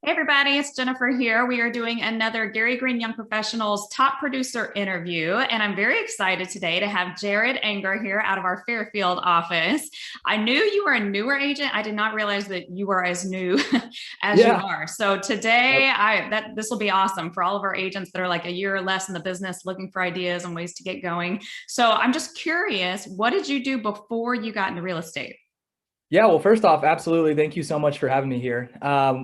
Hey everybody, it's Jennifer here. We are doing another Gary Green Young Professionals Top Producer interview, and I'm very excited today to have Jarod Angehr here out of our Fairfield office. I knew you were a newer agent. I did not realize that you were as new as you Yeah. are. So Yep. today, this will be awesome for all of our agents that are like a year or less in the business, looking for ideas and ways to get going. So I'm just curious, what did you do before you got into real estate? Yeah. Well, first off, absolutely. Thank you so much for having me here.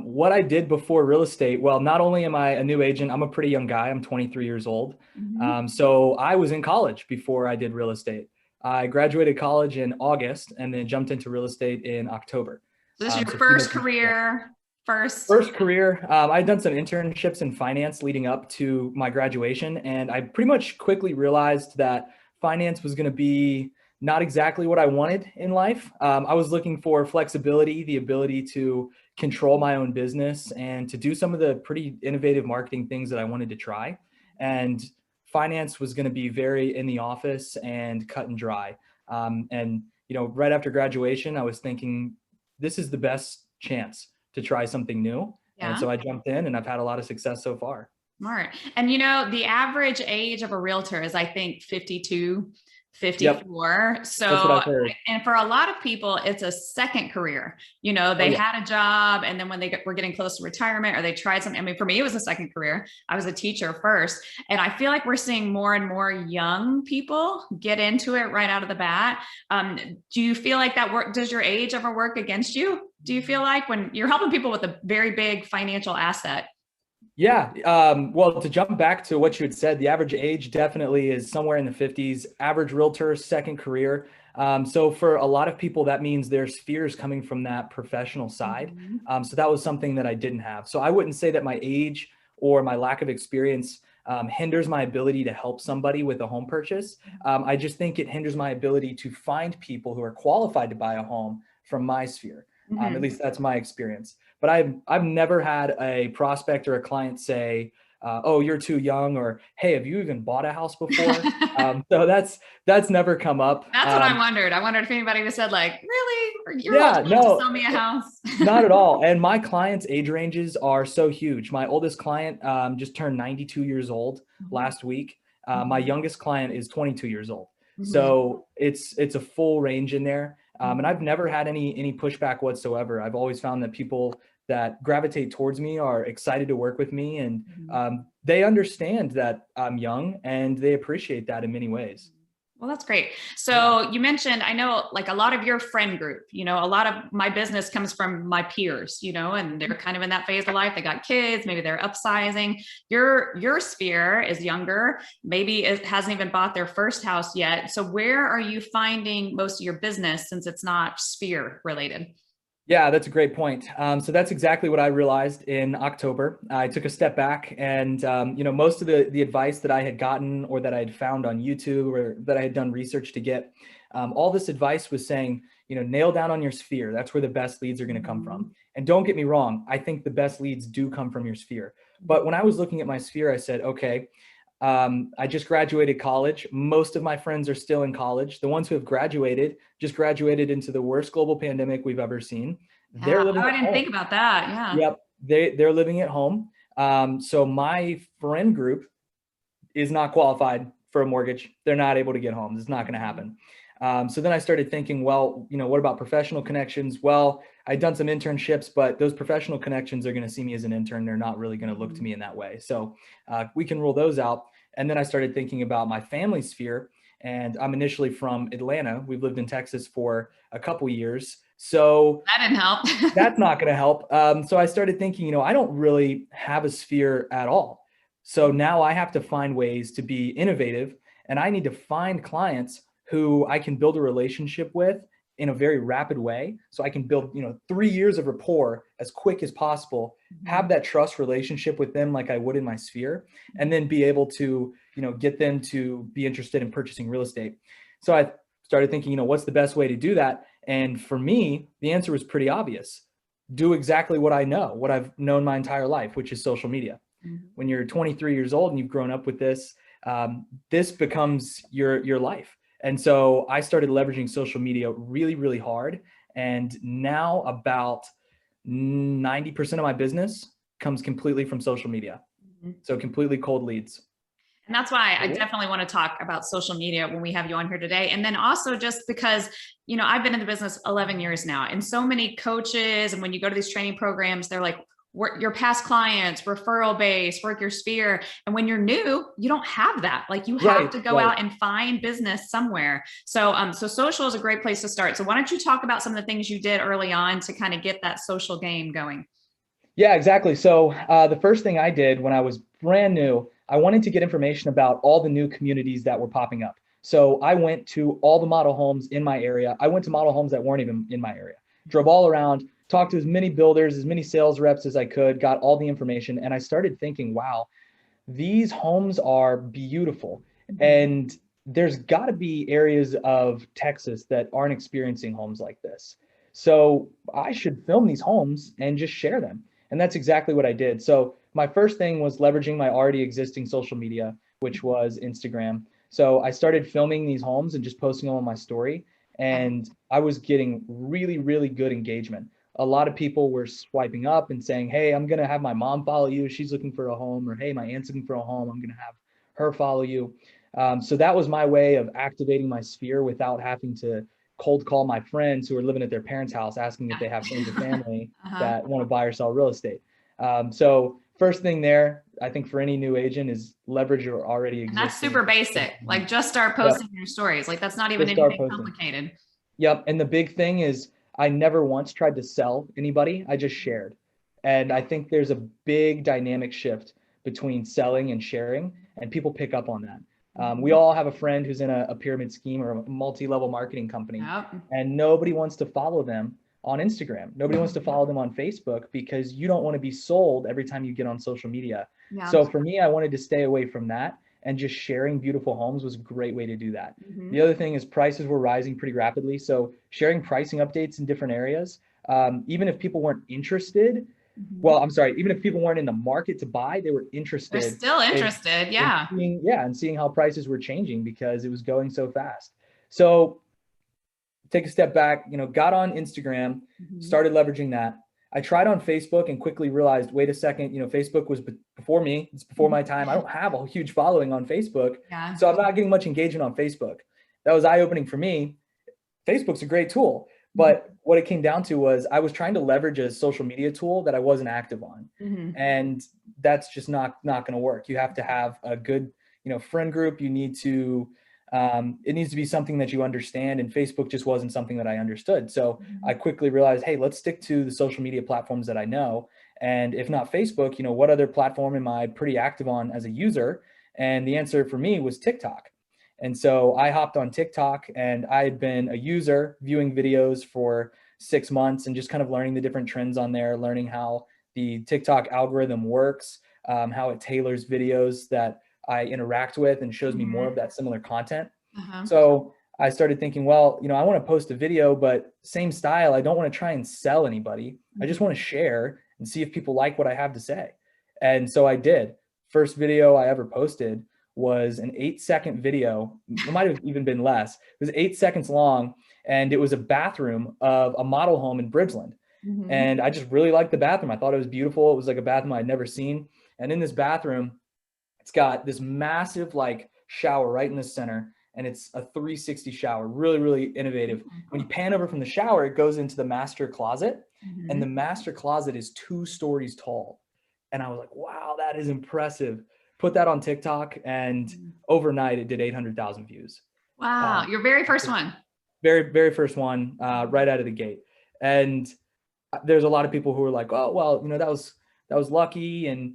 What I did before real estate, well, not only am I a new agent, I'm a pretty young guy. I'm 23 years old. Mhm. So I was in college before I did real estate. I graduated college in August and then jumped into real estate in October. So this is your So pretty first much, yeah. career, first. First career, I'd done some internships in finance leading up to my graduation, and I pretty much quickly realized that finance was going to be not exactly what I wanted in life. I was looking for flexibility, the ability to control my own business, and to do some of the pretty innovative marketing things that I wanted to try. And finance was going to be very in the office and cut and dry. And right after graduation, I was thinking, this is the best chance to try something new. And Yeah. so I jumped in and I've had a lot of success so far. Smart. And the average age of a realtor is, I think, 52, Yep. 54. That's what So, I've heard. and for a lot of people, it's a second career. Oh They yeah. had a job, and then when were getting close to retirement or they tried something. I mean, for me, it was a second career. I was a teacher first. And I feel like we're seeing more and more young people get into it right out of the bat. Do you feel like that work? Does your age ever work against you? Do you feel like when you're helping people with a very big financial asset? Yeah. Well, to jump back to what you had said, the average age definitely is somewhere in the 50s. Average realtor, second career. So for a lot of people, that means their sphere is coming from that professional side. Mhm. So that was something that I didn't have. So I wouldn't say that my age or my lack of experience hinders my ability to help somebody with a home purchase. I just think it hinders my ability to find people who are qualified to buy a home from my sphere. At Mhm. least that's my experience. But I've never had a prospect or a client say, "Oh, you're too young," or "Hey, have you even bought a house before?" So that's never come up. That's what I wondered. I wondered if anybody was said like, "Really? Or you're old Yeah, enough to no, sell me a house?" not at all. And my clients' age ranges are so huge. My oldest client just turned 92 years old Mhm. last week. My Mhm. youngest client is 22 years old. Mhm. So it's a full range in there. And Mhm. I've never had any pushback whatsoever. I've always found that people that gravitate towards me are excited to work with me, and Mhm. they understand that I'm young and they appreciate that in many ways. Well, that's great. Yeah. So you mentioned, I know like a lot of your friend group, a lot of my business comes from my peers, and they're kind of in that phase of life. They got kids, maybe they're upsizing. Your sphere is younger, maybe it hasn't even bought their first house yet. So where are you finding most of your business since it's not sphere related? Yeah, that's a great point. So that's exactly what I realized in October. I took a step back, and most of the advice that I had gotten or that I had found on YouTube or that I had done research to get, all this advice was saying, nail down on your sphere. That's where the best leads are going to come from. Mhm. And don't get me wrong, I think the best leads do come from your sphere. But when I was looking at my sphere, I said, okay, I just graduated college. Most of my friends are still in college. The ones who have graduated just graduated into the worst global pandemic we've ever seen. They're Yeah. Oh, living I at didn't home. think about that. Yeah. Yep, they're living at home. So my friend group is not qualified for a mortgage. They're not able to get homes. It's not going to Mhm. happen. So then I started thinking, well, what about professional connections? Well, I'd done some internships, but those professional connections are going to see me as an intern. They're not really going to look to Mhm. me in that way. So we can rule those out. And then I started thinking about my family sphere. And I'm initially from Atlanta. We've lived in Texas for a couple years. So That didn't help. that's not going to help. So I started thinking, I don't really have a sphere at all. So now I have to find ways to be innovative, and I need to find clients who I can build a relationship with in a very rapid way. So I can build, 3 years of rapport as quick as possible, have Mhm. that trust relationship with them like I would in my sphere, and then be able to, get them to be interested in purchasing real estate. So I started thinking, what's the best way to do that? And for me, the answer was pretty obvious. Do exactly what I know, what I've known my entire life, which is social media. Mhm. When you're 23 years old and you've grown up with this, this becomes your life. And so I started leveraging social media really, really hard. And now about 90% of my business comes completely from social media. Mhm. So completely cold leads. And that's why I definitely want to talk about social media when we have you on here today. And then also just because, you know, I've been in the business 11 years now, and so many coaches, and when you go to these training programs, they're like, work your past clients, referral base, work your sphere. And when you're new, you don't have that. Like you have to go out and find business somewhere. So, so social is a great place to start. So why don't you talk about some of the things you did early on to kind of get that social game going? Yeah, exactly. So the first thing I did when I was brand new, I wanted to get information about all the new communities that were popping up. So I went to all the model homes in my area. I went to model homes that weren't even in my area, drove all around, talked to as many builders, as many sales reps as I could, got all the information. And I started thinking, wow, these homes are beautiful. And there's got to be areas of Texas that aren't experiencing homes like this. So I should film these homes and just share them. And that's exactly what I did. So my first thing was leveraging my already existing social media, which was Instagram. So I started filming these homes and just posting them on my story. And I was getting really, really good engagement. A lot of people were swiping up and saying, hey, I'm going to have my mom follow you. She's looking for a home. Or, hey, my aunt's looking for a home. I'm going to have her follow you. So that was my way of activating my sphere without having to cold call my friends who are living at their parents' house, asking if they have friends or family that want to buy or sell real estate. So first thing there, I think for any new agent is leverage your already existing. And that's super basic. Like just start posting your stories. Like that's not even anything complicated. Yep. And the big thing is I never once tried to sell anybody. I just shared. And I think there's a big dynamic shift between selling and sharing, and people pick up on that. We all have a friend who's in a pyramid scheme or a multi-level marketing company, and nobody wants to follow them on Instagram. Nobody wants to follow them on Facebook because you don't want to be sold every time you get on social media. So for me, I wanted to stay away from that, and just sharing beautiful homes was a great way to do that. The other thing is prices were rising pretty rapidly. So sharing pricing updates in different areas, even if people weren't interested, well, I'm sorry, even if people weren't in the market to buy, they were interested. They're still interested, and seeing how prices were changing because it was going so fast. So take a step back, got on Instagram, started leveraging that. I tried on Facebook and quickly realized, wait a second, Facebook was before me. It's before my time. I don't have a huge following on Facebook. So I'm not getting much engagement on Facebook. That was eye-opening for me. Facebook's a great tool. But what it came down to was I was trying to leverage a social media tool that I wasn't active on. And that's just not going to work. You have to have a good, friend group. You need to, it needs to be something that you understand. And Facebook just wasn't something that I understood. So I quickly realized, hey, let's stick to the social media platforms that I know. And if not Facebook, what other platform am I pretty active on as a user? And the answer for me was TikTok. And so I hopped on TikTok, and I had been a user viewing videos for 6 months and just kind of learning the different trends on there, learning how the TikTok algorithm works, how it tailors videos that I interact with and shows me more of that similar content. So I started thinking, well, I want to post a video, but same style. I don't want to try and sell anybody. I just want to share and see if people like what I have to say. And so I did. First video I ever posted was an 8-second video. It might have even been less. It was 8 seconds long, and it was a bathroom of a model home in Bridgeland. And I just really liked the bathroom. I thought it was beautiful. It was like a bathroom I'd never seen. And in this bathroom, it's got this massive shower right in the center, and it's a 360 shower, really, really innovative. When you pan over from the shower, it goes into the master closet, and the master closet is 2 stories tall. And I was like, wow, that is impressive. Put that on TikTok, and overnight it did 800,000 views. Wow. Your very first one. Very, very first one, right out of the gate. And there's a lot of people who were like, oh, well, that was lucky. And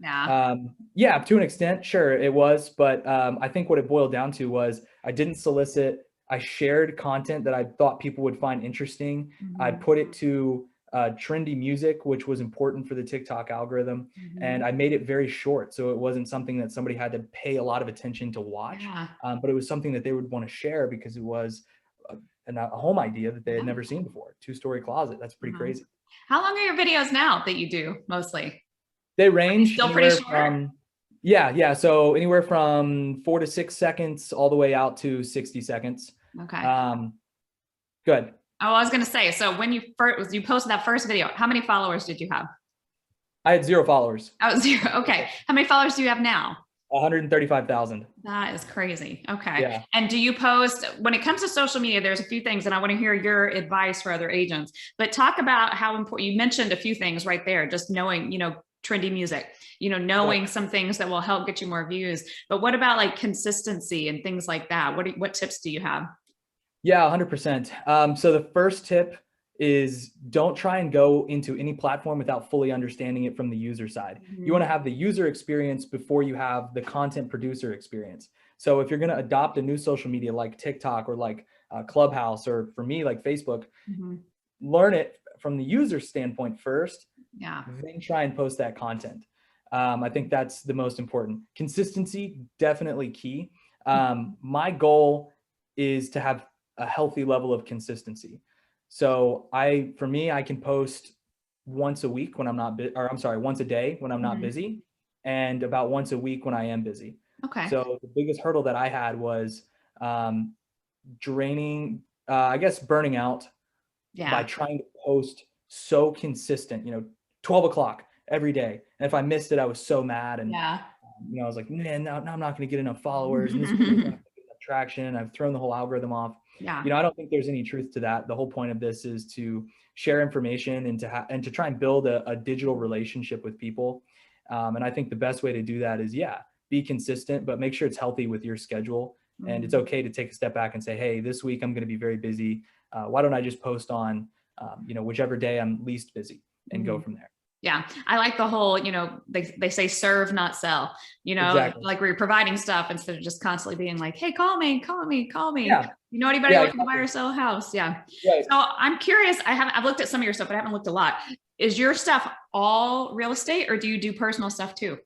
yeah, to an extent, sure it was. But I think what it boiled down to was I didn't solicit. I shared content that I thought people would find interesting. I put it to trendy music, which was important for the TikTok algorithm. And I made it very short. So it wasn't something that somebody had to pay a lot of attention to watch, but it was something that they would want to share because it was a home idea that they had never seen before. 2-story closet. That's pretty crazy. How long are your videos now that you do mostly? They range still pretty short? Yeah. So anywhere from 4 to 6 seconds all the way out to 60 seconds. Okay. Good. Oh, I was going to say, so when you posted that first video, how many followers did you have? I had 0 followers. Oh, 0. Okay. How many followers do you have now? 135,000. That is crazy. Okay. Yeah. And do you post when it comes to social media? There's a few things, and I want to hear your advice for other agents. But talk about how important you mentioned a few things right there, just knowing, trendy music, knowing some things that will help get you more views. But what about like consistency and things like that? What tips do you have? Yeah, 100%. So the first tip is don't try and go into any platform without fully understanding it from the user side. You want to have the user experience before you have the content producer experience. So if you're going to adopt a new social media like TikTok or like Clubhouse, or for me, like Facebook, learn it from the user standpoint first, then try and post that content. I think that's the most important. Consistency, definitely key. My goal is to have a healthy level of consistency. So for me, I can post once a week when I'm not, once a day when I'm not busy, and about once a week when I am busy. Okay. So the biggest hurdle that I had was burning out by trying to post so consistent, 12 o'clock every day. And if I missed it, I was so mad. And, I was like, man, now I'm not going to get enough followers, and this is not going to get enough traction. I've thrown the whole algorithm off. I don't think there's any truth to that. The whole point of this is to share information and to try and build a digital relationship with people. And I think the best way to do that is, be consistent, but make sure it's healthy with your schedule. And it's okay to take a step back and say, hey, this week I'm going to be very busy. Why don't I just post on, whichever day I'm least busy, and go from there. Yeah. I like the whole, they say serve, not sell, Exactly. like where you're providing stuff instead of just constantly being like, hey, call me. Yeah. You know anybody looking to buy or sell a house? Yeah. Right. So I'm curious. I've looked at some of your stuff, but I haven't looked a lot. Is your stuff all real estate, or do you do personal stuff too?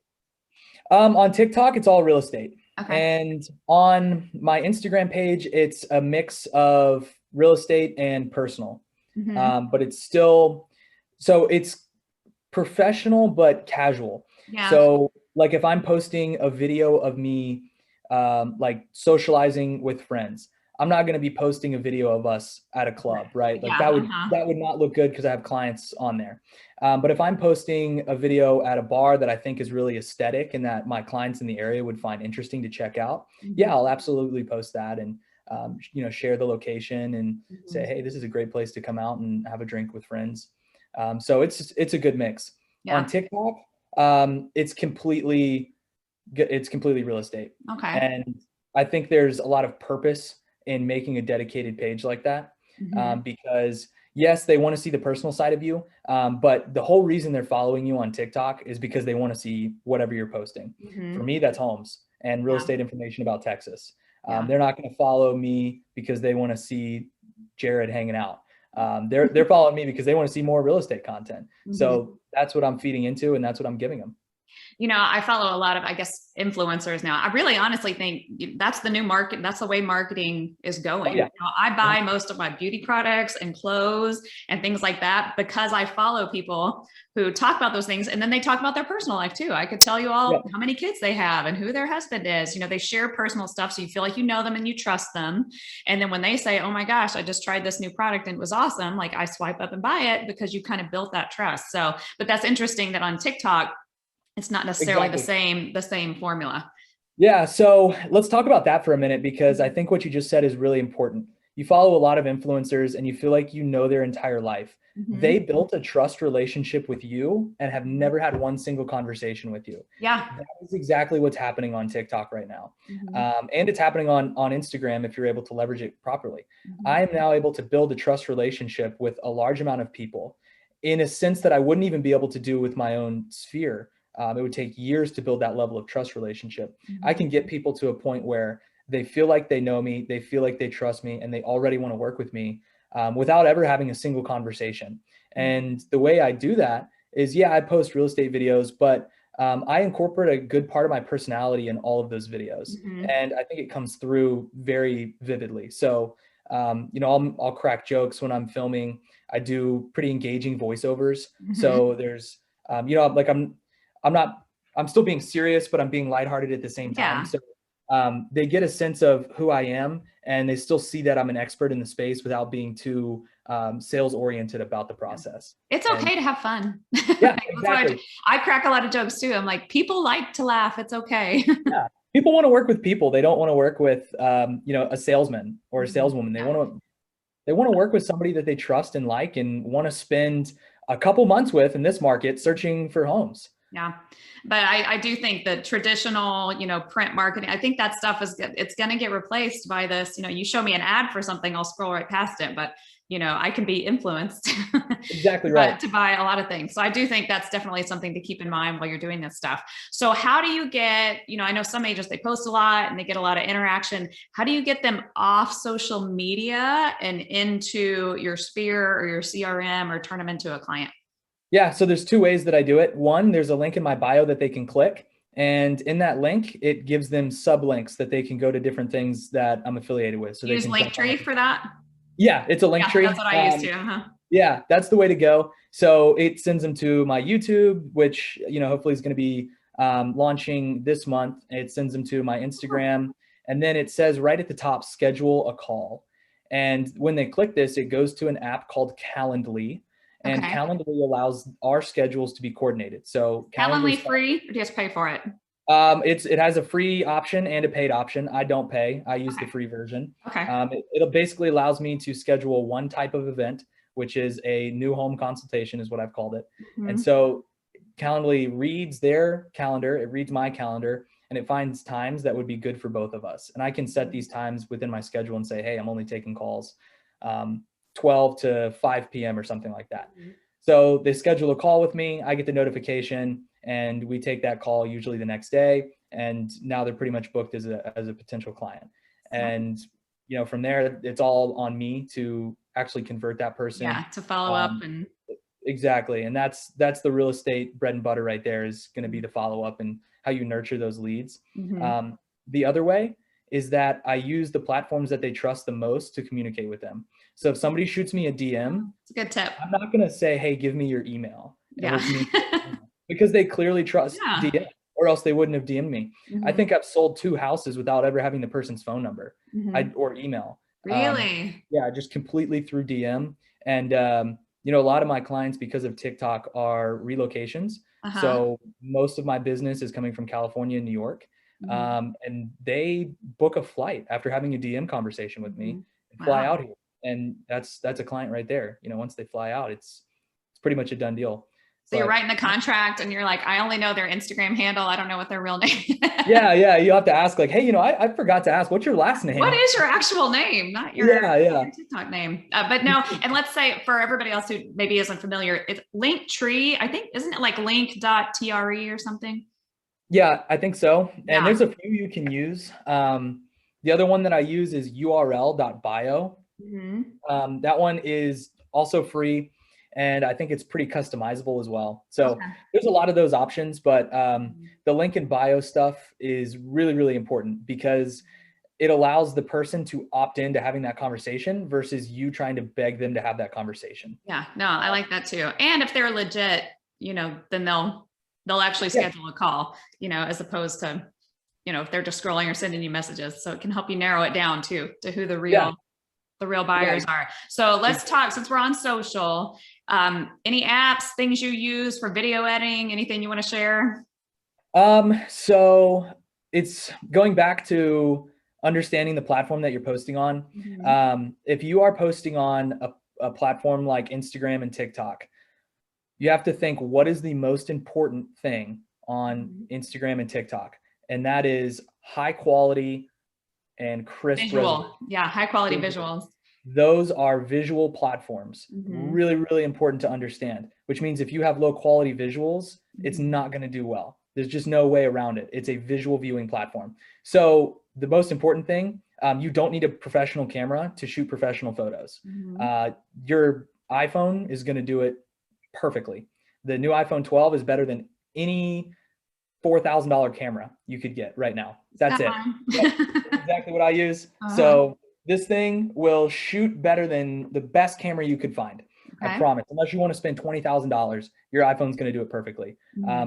On TikTok, it's all real estate. Okay. And on my Instagram page, it's a mix of real estate and personal. But it's still, so it's professional but casual. Yeah. So like if I'm posting a video of me like socializing with friends, I'm not going to be posting a video of us at a club, right? Like that would not look good because I have clients on there. But if I'm posting a video at a bar that I think is really aesthetic and that my clients in the area would find interesting to check out, I'll absolutely post that and share the location and say, hey, this is a great place to come out and have a drink with friends. So it's a good mix. On TikTok, it's completely real estate. Okay. And I think there's a lot of purpose in making a dedicated page like that, because yes, they want to see the personal side of you, but the whole reason they're following you on TikTok is because they want to see whatever you're posting. For me, that's homes and real estate information about Texas. They're not going to follow me because they want to see Jarod hanging out. They're following me because they want to see more real estate content. So that's what I'm feeding into, and that's what I'm giving them. I follow a lot of, I guess, influencers now. I really honestly think that's the new market. That's the way marketing is going. I buy most of my beauty products and clothes and things like that because I follow people who talk about those things, and then they talk about their personal life too. I could tell you all how many kids they have and who their husband is. They share personal stuff, so you feel like you know them and you trust them. And then when they say, oh my gosh, I just tried this new product and it was awesome, like I swipe up and buy it because you kind of built that trust. So, but that's interesting that on TikTok, it's not necessarily the same formula. Yeah. So let's talk about that for a minute, because I think what you just said is really important. You follow a lot of influencers and you feel like you know their entire life. They built a trust relationship with you and have never had one single conversation with you. Yeah. That is exactly what's happening on TikTok right now. And it's happening on Instagram if you're able to leverage it properly. I am now able to build a trust relationship with a large amount of people in a sense that I wouldn't even be able to do with my own sphere. It would take years to build that level of trust relationship. I can get people to a point where they feel like they know me, they feel like they trust me, and they already want to work with me without ever having a single conversation. And the way I do that is, I post real estate videos, but I incorporate a good part of my personality in all of those videos. And I think it comes through very vividly. So, I'll crack jokes when I'm filming. I do pretty engaging voiceovers. So there's, I'm still being serious, but I'm being lighthearted at the same time. So they get a sense of who I am, and they still see that I'm an expert in the space without being too sales oriented about the process. It's okay to have fun. Yeah, exactly. I crack a lot of jokes too. I'm like, people like to laugh. It's okay. Yeah. People want to work with people. They don't want to work with, a salesman or a saleswoman. They want to work with somebody that they trust and like, and want to spend a couple months with in this market searching for homes. Yeah. But I do think the traditional, print marketing, I think that stuff it's going to get replaced by this. You show me an ad for something, I'll scroll right past it, but I can be influenced Exactly right. to buy a lot of things. So I do think that's definitely something to keep in mind while you're doing this stuff. So how do you get, I know some agents, they post a lot and they get a lot of interaction. How do you get them off social media and into your sphere or your CRM, or turn them into a client? Yeah, so there's two ways that I do it. One, there's a link in my bio that they can click. And in that link, it gives them sublinks that they can go to different things that I'm affiliated with. So you use Linktree for that? Yeah, it's a Linktree. That's what I use too. Yeah, that's the way to go. So it sends them to my YouTube, which, hopefully is going to be launching this month. It sends them to my Instagram. And then it says right at the top, schedule a call. And when they click this, it goes to an app called Calendly. And okay. Calendly allows our schedules to be coordinated. So Calendly free, or do you have to pay for it? It has a free option and a paid option. I don't pay. I use the free version. Okay. It basically allows me to schedule one type of event, which is a new home consultation is what I've called it. Mm-hmm. And so Calendly reads their calendar, it reads my calendar, and it finds times that would be good for both of us. And I can set these times within my schedule and say, hey, I'm only taking calls 12 to 5 p.m. or something like that. Mm-hmm. So they schedule a call with me, I get the notification, and we take that call usually the next day. And now they're pretty much booked as a potential client. And, from there, it's all on me to actually convert that person. Yeah, to follow up. And exactly. And that's the real estate bread and butter right there, is going to be the follow-up and how you nurture those leads. Mm-hmm. The other way is that I use the platforms that they trust the most to communicate with them. So if somebody shoots me a DM, it's a good tip. I'm not going to say, hey, give me your email. Yeah. Because they clearly trust DM, or else they wouldn't have DM'd me. Mm-hmm. I think I've sold 2 houses without ever having the person's phone number or email. Really? Yeah, just completely through DM. And, a lot of my clients, because of TikTok, are relocations. Uh-huh. So most of my business is coming from California and New York. Mm-hmm. And they book a flight after having a DM conversation with me and fly out here. And that's a client right there. Once they fly out, it's pretty much a done deal. So you're writing the contract and you're like, I only know their Instagram handle. I don't know what their real name is. Yeah. You have to ask like, hey, I forgot to ask, what's your last name? What is your actual name? Not your, your TikTok name. But no, and let's say for everybody else who maybe isn't familiar, it's Linktree. I think, isn't it like link.tre or something? Yeah, I think so. And there's a few you can use. The other one that I use is url.bio. Mm-hmm. That one is also free. And I think it's pretty customizable as well. So there's a lot of those options, but the link in bio stuff is really, really important because it allows the person to opt into having that conversation versus you trying to beg them to have that conversation. Yeah, no, I like that too. And if they're legit, then they'll actually schedule a call, as opposed to, if they're just scrolling or sending you messages. So it can help you narrow it down too, to who the real buyers are. So let's talk, since we're on social, any apps, things you use for video editing, anything you want to share? So it's going back to understanding the platform that you're posting on. Mm-hmm. If you are posting on a platform like Instagram and TikTok, you have to think, what is the most important thing on Instagram and TikTok? And that is high quality and crisp visual. Yeah, high quality visuals. Those are visual platforms. Mm-hmm. Really, really important to understand, which means if you have low quality visuals, it's not going to do well. There's just no way around it. It's a visual viewing platform. So the most important thing, you don't need a professional camera to shoot professional photos. Mm-hmm. Your iPhone is going to do it perfectly. The new iPhone 12 is better than any $4,000 camera you could get right now. That's it. That's exactly what I use. Uh-huh. So this thing will shoot better than the best camera you could find. I Okay. promise. Unless you want to spend $20,000, your iPhone's going to do it perfectly.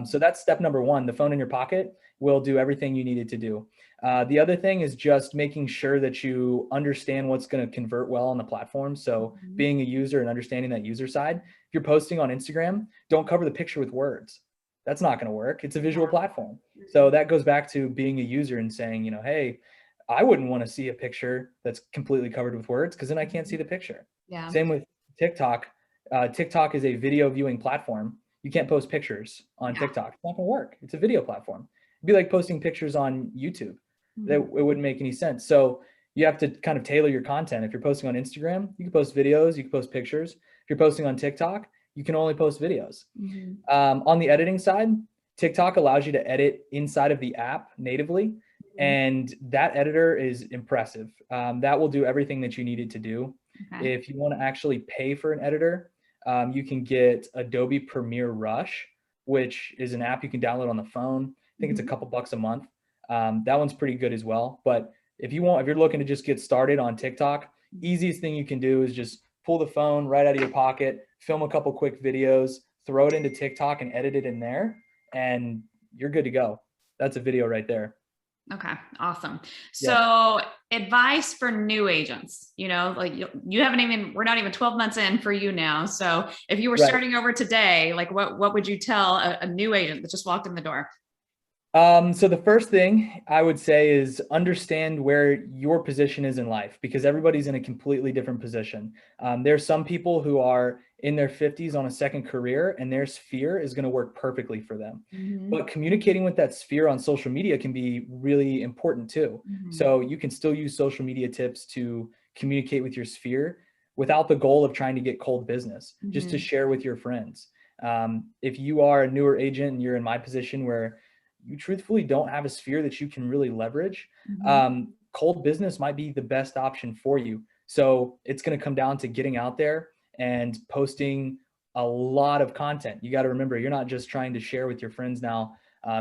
So that's step number one. The phone in your pocket will do everything you need it to do. The other thing is just making sure that you understand what's going to convert well on the platform. So being a user and understanding that user side. If you're posting on Instagram, don't cover the picture with words. That's not going to work. It's a visual platform. So that goes back to being a user and saying, you know, hey, I wouldn't want to see a picture that's completely covered with words because then I can't see the picture. Yeah. Same with TikTok. TikTok is a video viewing platform. You can't post pictures on TikTok. It's not going to work. It's a video platform. It'd be like posting pictures on YouTube. It wouldn't make any sense. So you have to kind of tailor your content. If you're posting on Instagram, you can post videos, you can post pictures. If you're posting on TikTok, you can only post videos. On the editing side, TikTok allows you to edit inside of the app natively. And that editor is impressive. That will do everything that you need it to do. Okay. If you want to actually pay for an editor, you can get Adobe Premiere Rush, which is an app you can download on the phone. I think it's a couple bucks a month. That one's pretty good as well. But if you're looking to just get started on TikTok, easiest thing you can do is just pull the phone right out of your pocket, film a couple quick videos, throw it into TikTok and edit it in there, and you're good to go. That's a video right there. Okay. Awesome. So advice for new agents, you know, like we're not even 12 months in for you now. So if you were starting over today, like what would you tell a new agent that just walked in the door? So the first thing I would say is understand where your position is in life, because everybody's in a completely different position. There's some people who are in their 50s on a second career and their sphere is going to work perfectly for them. But communicating with that sphere on social media can be really important too. So you can still use social media tips to communicate with your sphere without the goal of trying to get cold business, just to share with your friends. If you are a newer agent and you're in my position where you truthfully don't have a sphere that you can really leverage, cold business might be the best option for you. So it's going to come down to getting out there and posting a lot of content. You got to remember, you're not just trying to share with your friends now.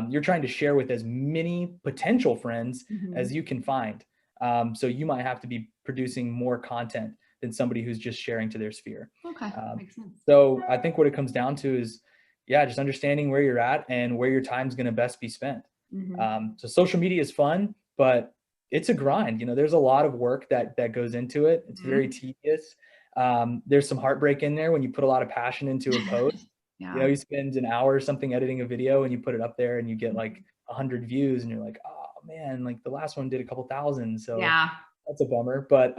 You're trying to share with as many potential friends as you can find. So you might have to be producing more content than somebody who's just sharing to their sphere. Okay, makes sense. So I think what it comes down to is, just understanding where you're at and where your time's going to best be spent. So social media is fun, but it's a grind. You know, there's a lot of work that goes into it. It's very tedious. There's some heartbreak in there when you put a lot of passion into a post. You know, you spend an hour or something editing a video and you put it up there and you get like 100 views and you're like, oh man, like the last one did a couple thousand. So that's a bummer, but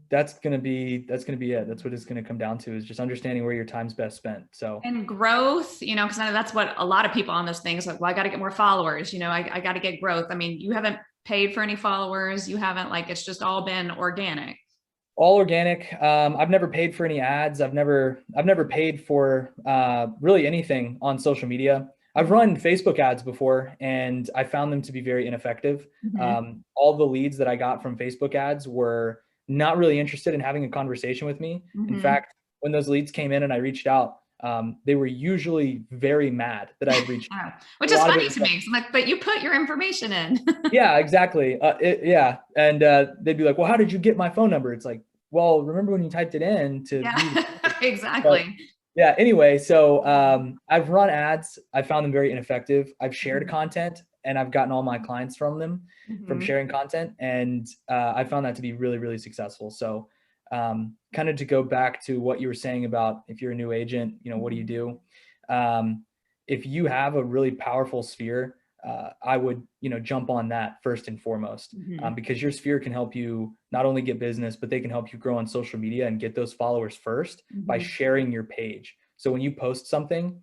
that's going to be it. That's what it's going to come down to, is just understanding where your time's best spent. So, and growth, you know, because I know that's what a lot of people on those things like, well, I got to get more followers, you know, I got to get growth. I mean, you haven't paid for any followers. You haven't, like, it's just all been organic. All organic. I've never paid for any ads. I've never paid for really anything on social media. I've run Facebook ads before and I found them to be very ineffective. All the leads that I got from Facebook ads were not really interested in having a conversation with me. In fact, when those leads came in and I reached out, they were usually very mad that I had reached out. Which is funny to me. I'm like, but you put your information in. Yeah, exactly. And they'd be like, well, how did you get my phone number? It's like, well, remember when you typed it in to exactly. But, anyway, so I've run ads. I found them very ineffective. I've shared content and I've gotten all my clients from them, from sharing content. And I found that to be really, really successful. So kind of to go back to what you were saying about if you're a new agent, you know, what do you do? If you have a really powerful sphere, I would, you know, jump on that first and foremost, because your sphere can help you not only get business, but they can help you grow on social media and get those followers first by sharing your page. So when you post something,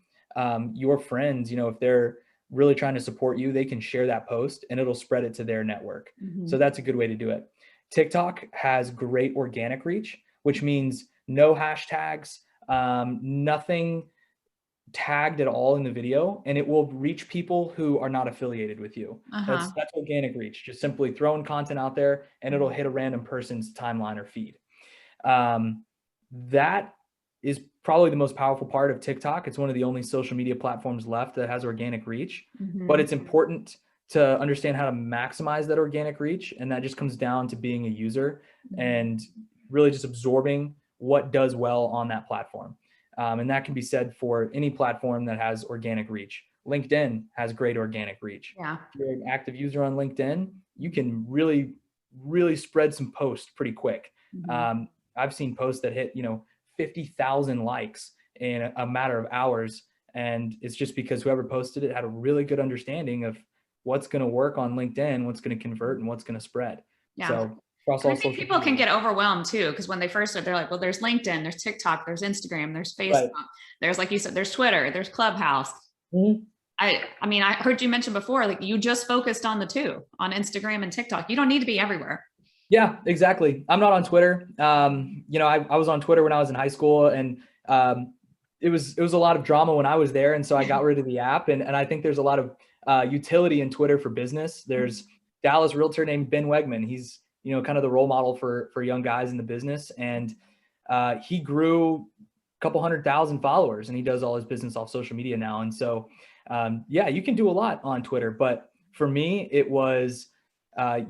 your friends, you know, if they're really trying to support you, they can share that post and it'll spread it to their network. So that's a good way to do it. TikTok has great organic reach, which means no hashtags, nothing tagged at all in the video, and it will reach people who are not affiliated with you. That's organic reach, just simply throwing content out there and it'll hit a random person's timeline or feed. That is probably the most powerful part of TikTok. It's one of the only social media platforms left that has organic reach, but it's important to understand how to maximize that organic reach. And that just comes down to being a user and really just absorbing what does well on that platform. And that can be said for any platform that has organic reach. LinkedIn has great organic reach. Yeah. If you're an active user on LinkedIn, you can really, really spread some posts pretty quick. Mm-hmm. I've seen posts that hit, 50,000 likes in a matter of hours. And it's just because whoever posted it had a really good understanding of what's going to work on LinkedIn, what's going to convert, and what's going to spread. Yeah. So across And all I think social people media. can get overwhelmed too, because when they first start, they're like, well, there's LinkedIn, there's TikTok, there's Instagram, there's Facebook, Right. there's, like you said, there's Twitter, there's Clubhouse. Mm-hmm. I mean, I heard you mention before, like you just focused on the two, on Instagram and TikTok. You don't need to be everywhere. Yeah, exactly. I'm not on Twitter. I was on Twitter when I was in high school, and it was a lot of drama when I was there, and so I got rid of the app. And I think there's a lot of utility in Twitter for business. There's Dallas realtor named Ben Wegman. He's kind of the role model for young guys in the business, and he grew a couple 100,000 followers, and he does all his business off social media now. And so you can do a lot on Twitter, but for me, it was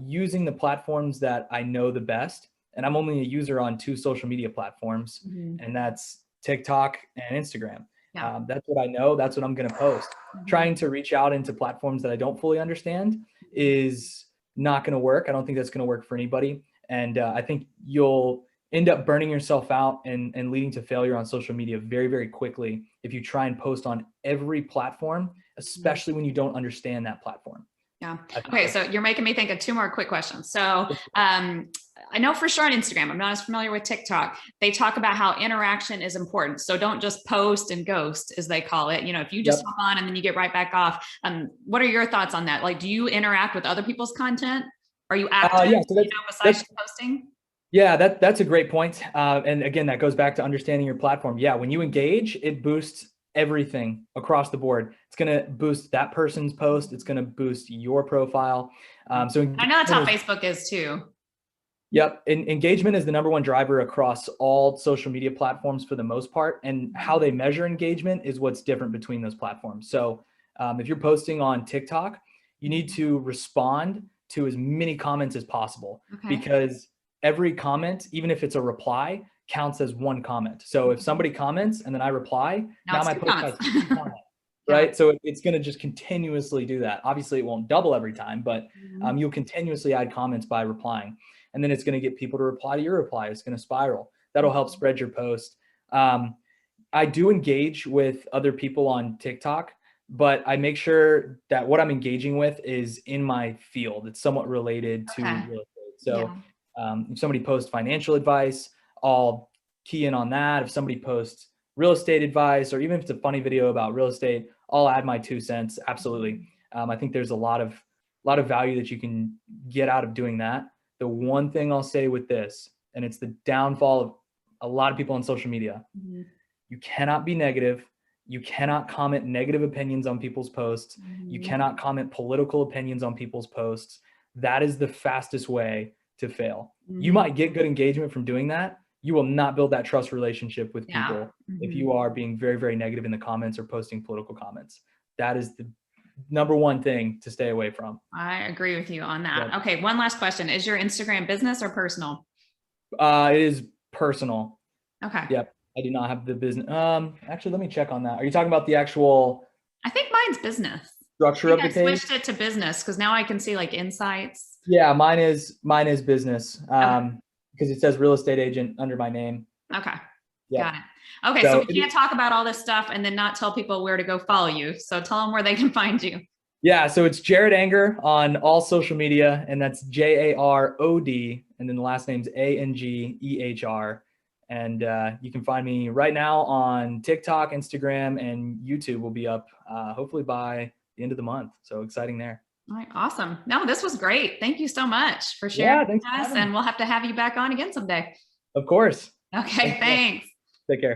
using the platforms that I know the best. And I'm only a user on 2 social media platforms, and that's TikTok and Instagram. Yeah. That's what I know. That's what I'm going to post. Trying to reach out into platforms that I don't fully understand is not going to work. I don't think that's going to work for anybody. And I think you'll end up burning yourself out and leading to failure on social media very, very quickly if you try and post on every platform, especially when you don't understand that platform. Yeah. Okay. So you're making me think of 2 more quick questions. So I know for sure on Instagram, I'm not as familiar with TikTok. They talk about how interaction is important. So don't just post and ghost, as they call it. If you just hop on and then you get right back off. What are your thoughts on that? Like, do you interact with other people's content? Are you active, besides posting? Yeah, that's a great point. And again, that goes back to understanding your platform. Yeah, when you engage, it boosts everything across the board. It's going to boost that person's post. It's going to boost your profile. So I know that's how Facebook is too. Yep. Engagement is the number 1 driver across all social media platforms for the most part. And how they measure engagement is what's different between those platforms. So if you're posting on TikTok, you need to respond to as many comments as possible, because every comment, even if it's a reply, counts as 1 comment. So if somebody comments and then I reply, now my post has 2 comments, right? So it's going to just continuously do that. Obviously, it won't double every time, but you'll continuously add comments by replying. And then it's going to get people to reply to your reply. It's going to spiral. That'll help spread your post. I do engage with other people on TikTok, but I make sure that what I'm engaging with is in my field. It's somewhat related to real estate. So if somebody posts financial advice, I'll key in on that. If somebody posts real estate advice, or even if it's a funny video about real estate, I'll add my 2 cents. Absolutely. I think there's a lot of value that you can get out of doing that. The one thing I'll say with this, and it's the downfall of a lot of people on social media, you cannot be negative. You cannot comment negative opinions on people's posts. You cannot comment political opinions on people's posts. That is the fastest way to fail. You might get good engagement from doing that. You will not build that trust relationship with people if you are being very, very negative in the comments or posting political comments. That is the number 1 thing to stay away from. I agree with you on that. Yep. Okay. One last question. Is your Instagram business or personal? It is personal. Okay. Yep. I do not have the business. Actually, let me check on that. Are you talking about the actual? I think mine's business. Structure of the page? I switched it to business because now I can see like insights. Yeah, mine is business. Because it says real estate agent under my name. Okay. Yep. Got it. Okay. So we can't talk about all this stuff and then not tell people where to go follow you. So tell them where they can find you. Yeah. So it's Jarod Angehr on all social media, and that's Jarod, and then the last name's Angehr. And you can find me right now on TikTok, Instagram, and YouTube will be up hopefully by the end of the month. So exciting there. All right. Awesome. No, this was great. Thank you so much for sharing with us, and we'll have to have you back on again someday. Of course. Okay. Thanks. Take care.